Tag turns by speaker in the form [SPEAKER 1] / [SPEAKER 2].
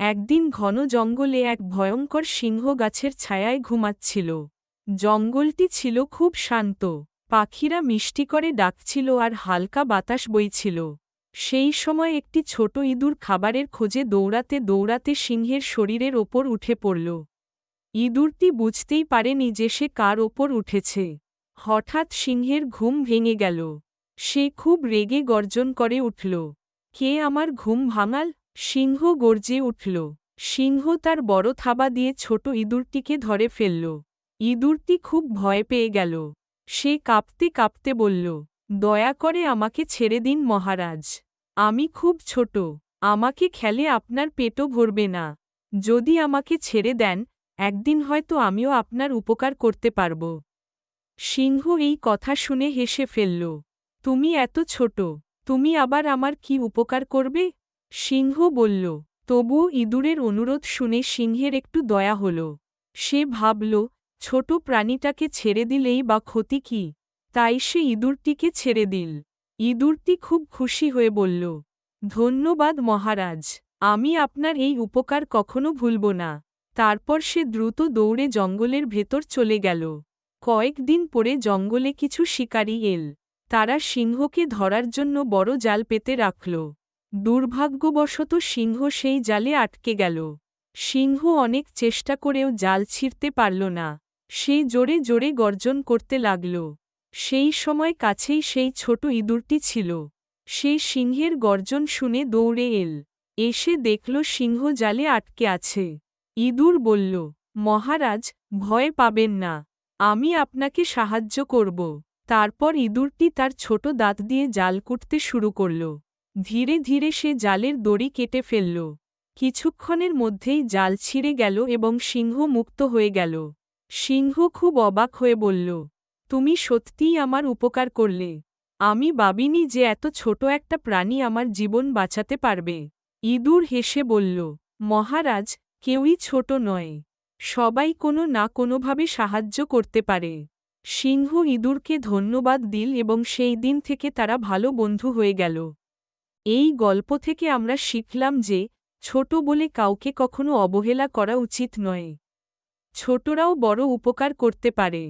[SPEAKER 1] একদিন ঘন জঙ্গলে এক ভয়ঙ্কর সিংহ গাছের ছায়ায় ঘুমাচ্ছিল। জঙ্গলটি ছিল খুব শান্ত, পাখিরা মিষ্টি করে ডাকছিল আর হালকা বাতাস বইছিল। সেই সময় একটি ছোট ইঁদুর খাবারের খোঁজে দৌড়াতে দৌড়াতে সিংহের শরীরের ওপর উঠে পড়ল। ইঁদুরটি বুঝতেই পারেনি যে সে কার ওপর উঠেছে। হঠাৎ সিংহের ঘুম ভেঙে গেল। সে খুব রেগে গর্জন করে উঠল, কে আমার ঘুম ভাঙাল? সিংহ গর্জে উঠল। সিংহ তার বড় থাবা দিয়ে ছোট ইঁদুরটিকে ধরে ফেলল। ইঁদুরটি খুব ভয় পেয়ে গেল। সে কাঁপতে কাঁপতে বলল, দয়া করে আমাকে ছেড়ে দিন মহারাজ। আমি খুব ছোট, আমাকে খেলে আপনার পেটও ভরবে না। যদি আমাকে ছেড়ে দেন, একদিন হয়তো আমিও আপনার উপকার করতে পারব। সিংহ এই কথা শুনে হেসে ফেলল, তুমি এত ছোট, তুমি আবার আমার কি উপকার করবে? সিংহ বলল। তবুও ইঁদুরের অনুরোধ শুনে সিংহের একটু দয়া হল। সে ভাবল, ছোট প্রাণীটাকে ছেড়ে দিলেই বা ক্ষতি কি, তাই সে ইঁদুরটিকে ছেড়ে দিল। ইঁদুরটি খুব খুশি হয়ে বলল, ধন্যবাদ মহারাজ, আমি আপনার এই উপকার কখনো ভুলব না। তারপর সে দ্রুত দৌড়ে জঙ্গলের ভেতর চলে গেল। কয়েকদিন পরে জঙ্গলে কিছু শিকারী এল। তারা সিংহকে ধরার জন্য বড় জাল পেতে রাখল। দুর্ভাগ্যবশত সিংহ সেই জালে আটকে গেল। সিংহ অনেক চেষ্টা করেও জাল ছিঁড়তে পারল না। সে জোরে জোরে গর্জন করতে লাগল। সেই সময় কাছেই সেই ছোট ইঁদুরটি ছিল। সে সিংহের গর্জন শুনে দৌড়ে এসে দেখল সিংহ জালে আটকে আছে। ইঁদুর বলল, মহারাজ, ভয় পাবেন না, আমি আপনাকে সাহায্য করব। তারপর ইঁদুরটি তার ছোট দাঁত দিয়ে জাল কুটতে শুরু করল। ধীরে ধীরে সে জালের দড়ি কেটে ফেলল। কিছুক্ষণের মধ্যেই জাল ছিঁড়ে গেল এবং সিংহ মুক্ত হয়ে গেল। সিংহ খুব অবাক হয়ে বলল, তুমি সত্যিই আমার উপকার করলে। আমি ভাবিনি যে এত ছোট একটা প্রাণী আমার জীবন বাঁচাতে পারবে। ইঁদুর হেসে বলল, মহারাজ, কেউই ছোট নয়, সবাই কোনো না কোনোভাবে সাহায্য করতে পারে। সিংহ ইঁদুরকে ধন্যবাদ দিল এবং সেই দিন থেকে তারা ভালো বন্ধু হয়ে গেল। এই গল্প থেকে আমরা শিখলাম যে, ছোট বলে কাউকে কখনো অবহেলা করা উচিত নয়। ছোটরাও বড় উপকার করতে পারে।